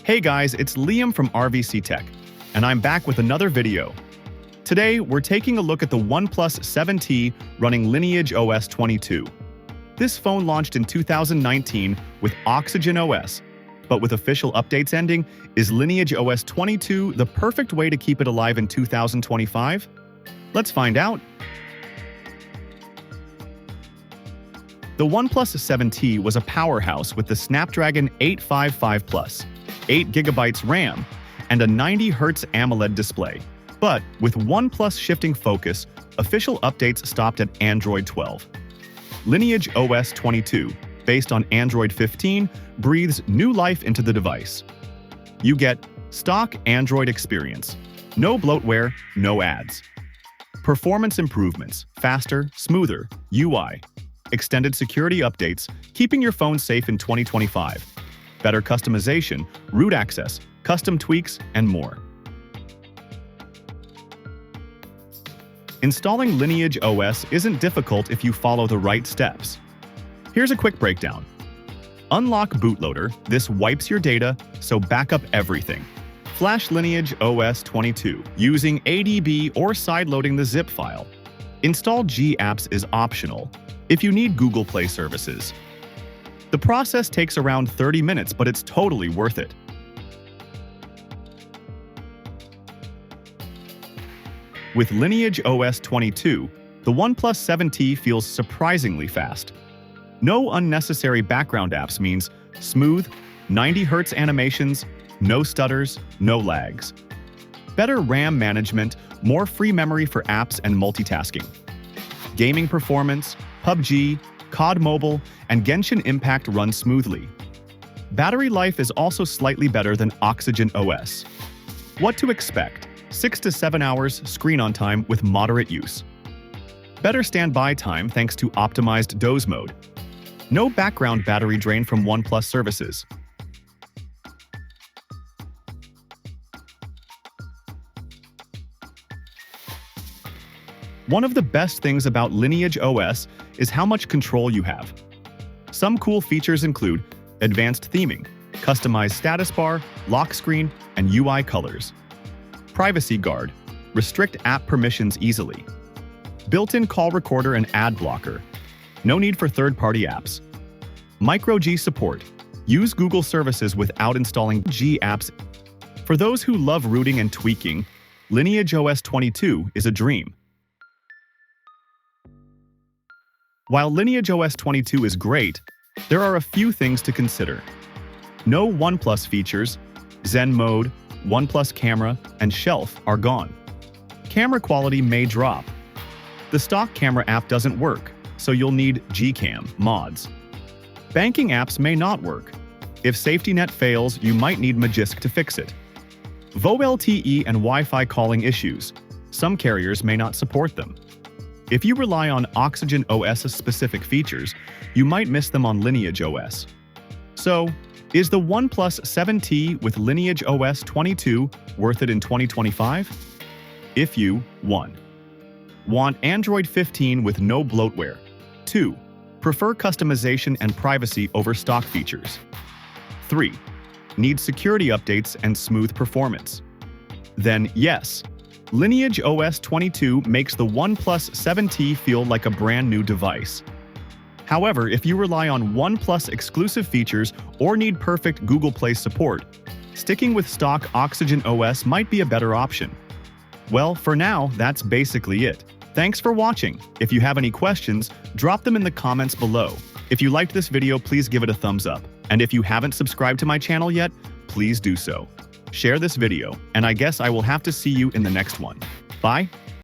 Hey guys, it's Liam from R.V.C Tech, and I'm back with another video. Today, we're taking a look at the OnePlus 7T running LineageOS 22. This phone launched in 2019 with Oxygen OS, but with official updates ending, is LineageOS 22 the perfect way to keep it alive in 2025? Let's find out. The OnePlus 7T was a powerhouse with the Snapdragon 855 Plus, 8GB RAM, and a 90Hz AMOLED display. But with OnePlus shifting focus, official updates stopped at Android 12. LineageOS 22, based on Android 15, breathes new life into the device. You get stock Android experience. No bloatware, no ads. Performance improvements, faster, smoother UI. Extended security updates, keeping your phone safe in 2025. Better customization, root access, custom tweaks, and more. Installing LineageOS isn't difficult if you follow the right steps. Here's a quick breakdown. Unlock bootloader. This wipes your data, so back up everything. Flash LineageOS 22 using ADB or sideloading the zip file. Install G-Apps is optional if you need Google Play services. The process takes around 30 minutes, but it's totally worth it. With LineageOS 22, the OnePlus 7T feels surprisingly fast. No unnecessary background apps means smooth, 90Hz animations, no stutters, no lags. Better RAM management, more free memory for apps and multitasking. Gaming performance, PUBG, COD Mobile, and Genshin Impact run smoothly. Battery life is also slightly better than Oxygen OS. What to expect? 6 to 7 hours screen on time with moderate use. Better standby time thanks to optimized doze mode. No background battery drain from OnePlus services. One of the best things about LineageOS is how much control you have. Some cool features include advanced theming, customized status bar, lock screen, and UI colors. Privacy guard, restrict app permissions easily. Built-in call recorder and ad blocker. No need for third-party apps. Micro G support. Use Google services without installing G-Apps. For those who love rooting and tweaking, LineageOS 22 is a dream. While LineageOS 22 is great, there are a few things to consider. No OnePlus features, Zen mode, OnePlus camera, and shelf are gone. Camera quality may drop. The stock camera app doesn't work, so you'll need Gcam mods. Banking apps may not work. If SafetyNet fails, you might need Magisk to fix it. VoLTE and Wi-Fi calling issues. Some carriers may not support them. If you rely on Oxygen OS's specific features, you might miss them on LineageOS. So, is the OnePlus 7T with LineageOS 22 worth it in 2025? If you 1. Want Android 15 with no bloatware. 2. Prefer customization and privacy over stock features. 3. Need security updates and smooth performance. Then yes, LineageOS 22 makes the OnePlus 7T feel like a brand new device. However, if you rely on OnePlus exclusive features or need perfect Google Play support, sticking with stock Oxygen OS might be a better option. Well, for now, that's basically it. Thanks for watching. If you have any questions, drop them in the comments below. If you liked this video, please give it a thumbs up. And if you haven't subscribed to my channel yet, please do so. Share this video, and I guess I will have to see you in the next one. Bye.